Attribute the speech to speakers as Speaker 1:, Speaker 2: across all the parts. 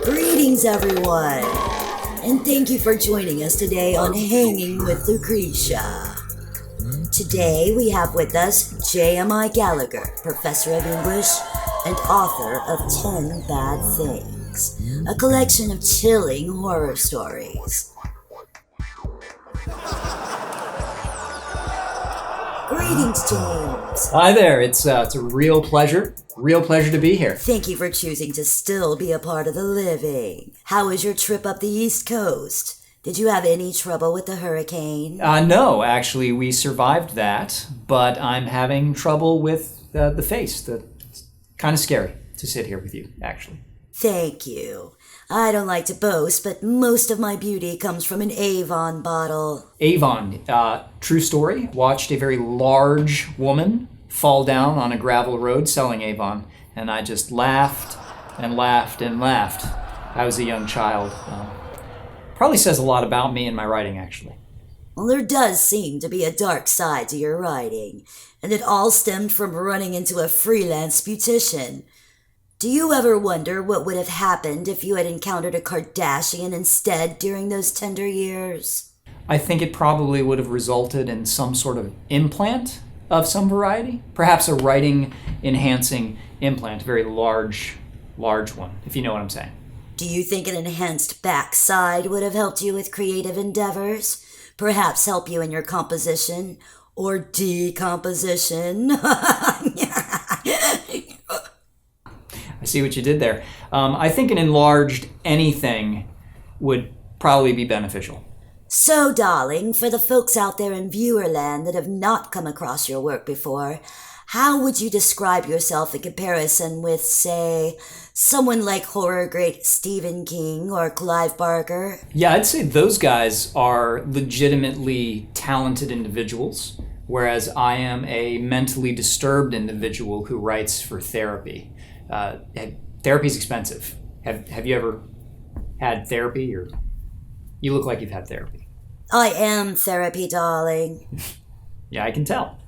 Speaker 1: Greetings, everyone, and thank you for joining us today on Hangin With Lucretia. Today we have with us JMI Gallagher, Professor of English and author of 10 Bad Things, a collection of chilling horror stories. Greetings, James.
Speaker 2: Hi there, it's a real pleasure to be here.
Speaker 1: Thank you for choosing to still be a part of the living. How was your trip up the East Coast? Did you have any trouble with the hurricane?
Speaker 2: No, actually, we survived that, but I'm having trouble with the face. It's kind of scary to sit here with you, actually.
Speaker 1: Thank you. I don't like to boast, but most of my beauty comes from an Avon bottle.
Speaker 2: Avon, true story. Watched a very large woman fall down on a gravel road selling Avon, and I just laughed and laughed and laughed. I was a young child. Probably says a lot about me and my writing, actually.
Speaker 1: Well, there does seem to be a dark side to your writing, and it all stemmed from running into a freelance beautician. Do you ever wonder what would have happened if you had encountered a Kardashian instead during those tender years?
Speaker 2: I think it probably would have resulted in some sort of implant of some variety. Perhaps a writing-enhancing implant, a very large one, if you know what I'm saying.
Speaker 1: Do you think an enhanced backside would have helped you with creative endeavors? Perhaps help you in your composition or decomposition?
Speaker 2: I see what you did there. I think an enlarged anything would probably be beneficial.
Speaker 1: So, darling, for the folks out there in viewerland that have not come across your work before, how would you describe yourself in comparison with, say, someone like horror great Stephen King or Clive Barker?
Speaker 2: Yeah, I'd say those guys are legitimately talented individuals, whereas I am a mentally disturbed individual who writes for therapy. Therapy's expensive. Have you ever had therapy, or you look like you've had therapy?
Speaker 1: I am therapy, darling.
Speaker 2: Yeah, I can tell.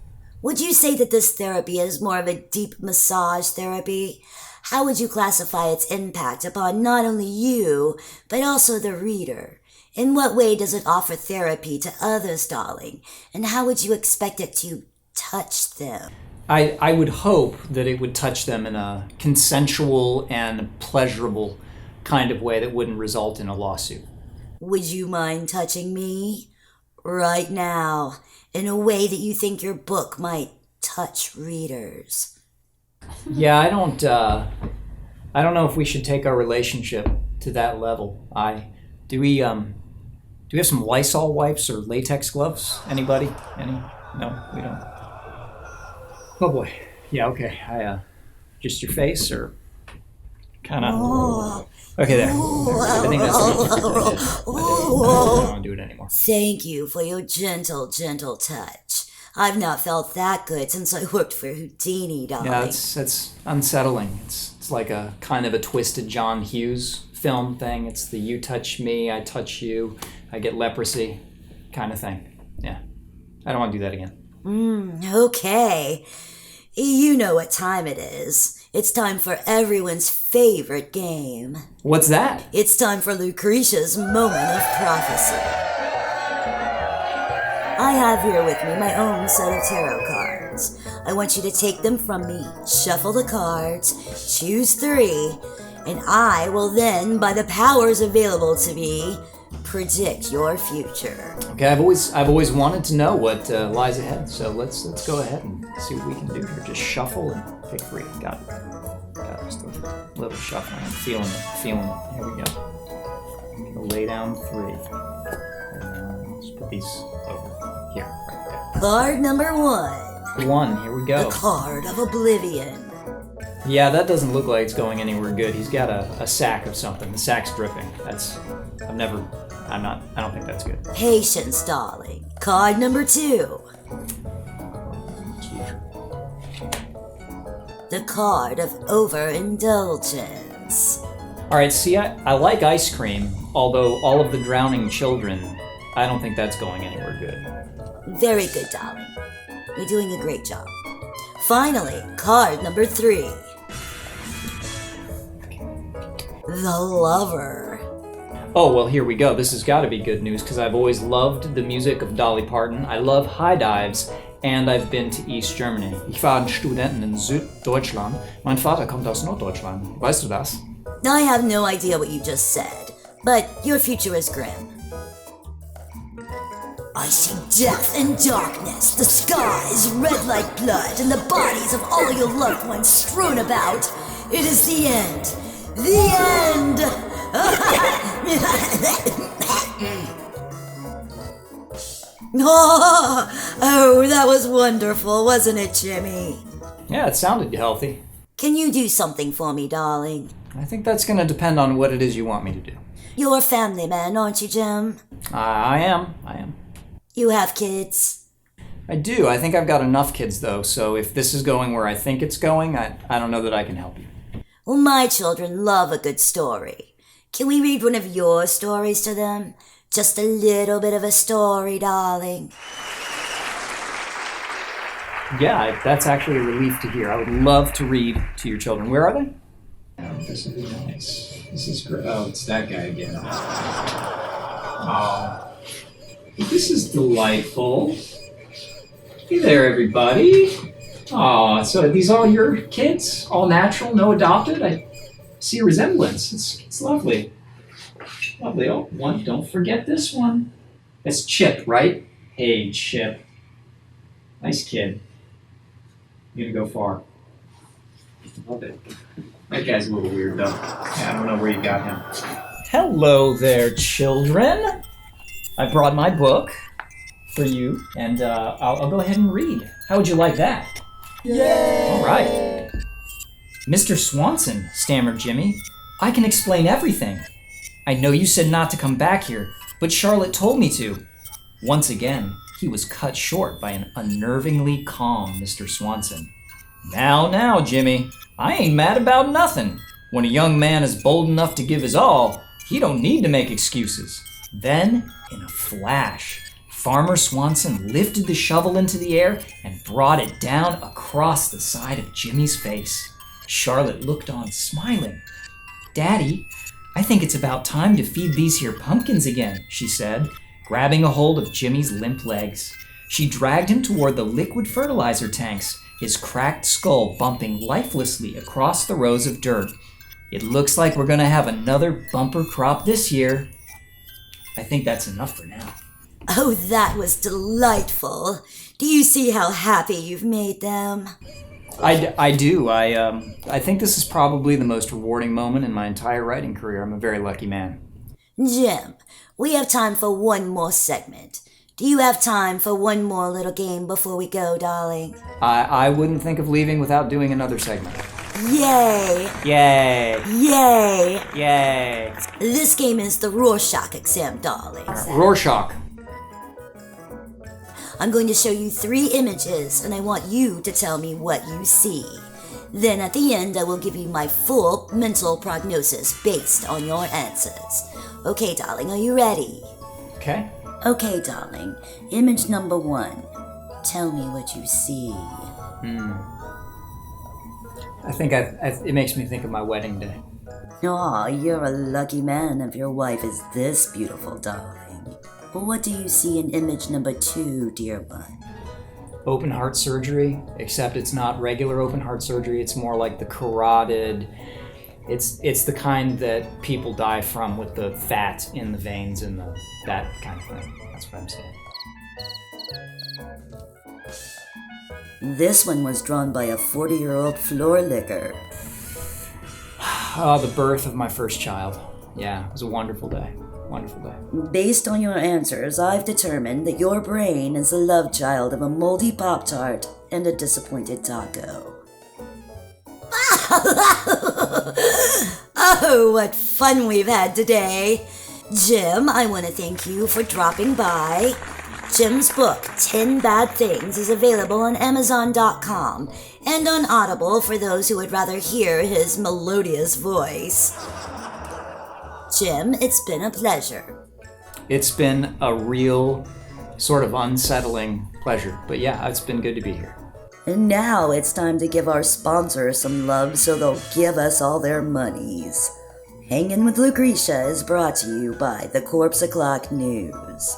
Speaker 1: Would you say that this therapy is more of a deep massage therapy? How would you classify its impact upon not only you, but also the reader? In what way does it offer therapy to others, darling? And how would you expect it to touch them?
Speaker 2: I would hope that it would touch them in a consensual and pleasurable kind of way that wouldn't result in a lawsuit.
Speaker 1: Would you mind touching me? Right now, in a way that you think your book might touch readers?
Speaker 2: Yeah, I don't know if we should take our relationship to that level. Do we have some Lysol wipes or latex gloves? Anybody? Any? No, we don't. Oh boy. Yeah, okay. Just your face, or kind of. Okay, there. I think that's enough. I don't want to do it anymore.
Speaker 1: Thank you for your gentle, gentle touch. I've not felt that good since I worked for Houdini, darling.
Speaker 2: Yeah, it's unsettling. It's like a kind of a twisted John Hughes film thing. It's the you touch me, I touch you, I get leprosy kind of thing. Yeah. I don't want to do that again.
Speaker 1: Okay. You know what time it is. It's time for everyone's favorite game.
Speaker 2: What's that?
Speaker 1: It's time for Lucretia's moment of prophecy. I have here with me my own set of tarot cards. I want you to take them from me, shuffle the cards, choose 3, and I will then, by the powers available to me, predict your future.
Speaker 2: Okay, I've always wanted to know what lies ahead, so let's go ahead and see what we can do here. Just shuffle and pick 3. Got it. Just a little shuffling. I'm feeling it. Here we go. I'm gonna lay down 3. Let's put these over here, right there.
Speaker 1: Card number 1.
Speaker 2: 1. Here we go.
Speaker 1: The card of oblivion.
Speaker 2: Yeah, that doesn't look like it's going anywhere good. He's got a sack of something. The sack's dripping. I don't think that's good.
Speaker 1: Patience, darling. Card number 2. The card of overindulgence.
Speaker 2: Alright, see, I like ice cream, although all of the drowning children, I don't think that's going anywhere good.
Speaker 1: Very good, darling. You're doing a great job. Finally, card number 3. The Lover.
Speaker 2: Oh, well, here we go. This has got to be good news because I've always loved the music of Dolly Parton. I love high dives, and I've been to East Germany. Ich war ein Student in Süddeutschland. Mein Vater kommt aus Norddeutschland. Weißt du das?
Speaker 1: I have no idea what you just said, but your future is grim. I see death and darkness, the skies red like blood, and the bodies of all your loved ones strewn about. It is the end. The end! Oh, that was wonderful, wasn't it, Jimmy?
Speaker 2: Yeah, it sounded healthy.
Speaker 1: Can you do something for me, darling?
Speaker 2: I think that's going to depend on what it is you want me to do.
Speaker 1: You're a family man, aren't you, Jim?
Speaker 2: I am.
Speaker 1: You have kids?
Speaker 2: I do. I think I've got enough kids, though, so if this is going where I think it's going, I don't know that I can help you.
Speaker 1: Well, my children love a good story. Can we read one of your stories to them? Just a little bit of a story, darling.
Speaker 2: Yeah, that's actually a relief to hear. I would love to read to your children. Where are they?
Speaker 3: Oh, this would be nice. This is great. Oh, it's that guy again. Oh, this is delightful. Hey there, everybody. Oh, so are these all your kids? All natural, no adopted? I see a resemblance. It's lovely. Lovely. Oh, one, don't forget this one. That's Chip, right? Hey, Chip. Nice kid. You're gonna go far. Love it. That guy's a little weird, though. Yeah, I don't know where you got him.
Speaker 2: Hello there, children. I brought my book for you, and I'll go ahead and read. How would you like that?
Speaker 1: Yay!
Speaker 2: All right. Mr. Swanson, stammered Jimmy, I can explain everything. I know you said not to come back here, but Charlotte told me to. Once again, he was cut short by an unnervingly calm Mr. Swanson. Now, Jimmy, I ain't mad about nothing. When a young man is bold enough to give his all, he don't need to make excuses. Then, in a flash, Farmer Swanson lifted the shovel into the air and brought it down across the side of Jimmy's face. Charlotte looked on, smiling. Daddy, I think it's about time to feed these here pumpkins again, she said, grabbing a hold of Jimmy's limp legs. She dragged him toward the liquid fertilizer tanks, his cracked skull bumping lifelessly across the rows of dirt. It looks like we're gonna have another bumper crop this year. I think that's enough for now.
Speaker 1: Oh, that was delightful. Do you see how happy you've made them?
Speaker 2: I do. I think this is probably the most rewarding moment in my entire writing career. I'm a very lucky man.
Speaker 1: Jim, we have time for one more segment. Do you have time for one more little game before we go, darling?
Speaker 2: I wouldn't think of leaving without doing another segment.
Speaker 1: Yay!
Speaker 2: Yay!
Speaker 1: Yay!
Speaker 2: Yay!
Speaker 1: This game is the Rorschach Exam, darlings.
Speaker 2: Rorschach.
Speaker 1: I'm going to show you 3 images, and I want you to tell me what you see. Then at the end, I will give you my full mental prognosis based on your answers. Okay, darling, are you ready?
Speaker 2: Okay.
Speaker 1: Okay, darling. Image number 1. Tell me what you see.
Speaker 2: I think it makes me think of my wedding day.
Speaker 1: Aw, you're a lucky man if your wife is this beautiful, darling. Well, what do you see in image number 2, dear one?
Speaker 2: Open heart surgery, except it's not regular open heart surgery. It's more like the carotid. It's the kind that people die from with the fat in the veins and that kind of thing. That's what I'm saying.
Speaker 1: This one was drawn by a 40-year-old floor licker.
Speaker 2: Oh, the birth of my first child. Yeah, it was a wonderful day. Wonderful day.
Speaker 1: Based on your answers, I've determined that your brain is the love child of a moldy Pop-Tart and a disappointed taco. Oh, what fun we've had today. Jim, I want to thank you for dropping by. Jim's book, 10 Bad Things, is available on Amazon.com and on Audible for those who would rather hear his melodious voice. Jim, it's been a pleasure.
Speaker 2: It's been a real sort of unsettling pleasure. But yeah, it's been good to be here.
Speaker 1: And now it's time to give our sponsors some love so they'll give us all their monies. Hangin' with Lucretia is brought to you by the Corpse O'Clock News.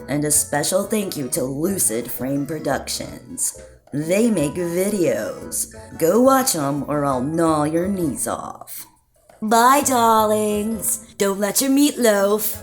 Speaker 1: And a special thank you to Lucid Frame Productions. They make videos. Go watch them or I'll gnaw your knees off. Bye, darlings. Don't let your meat loaf.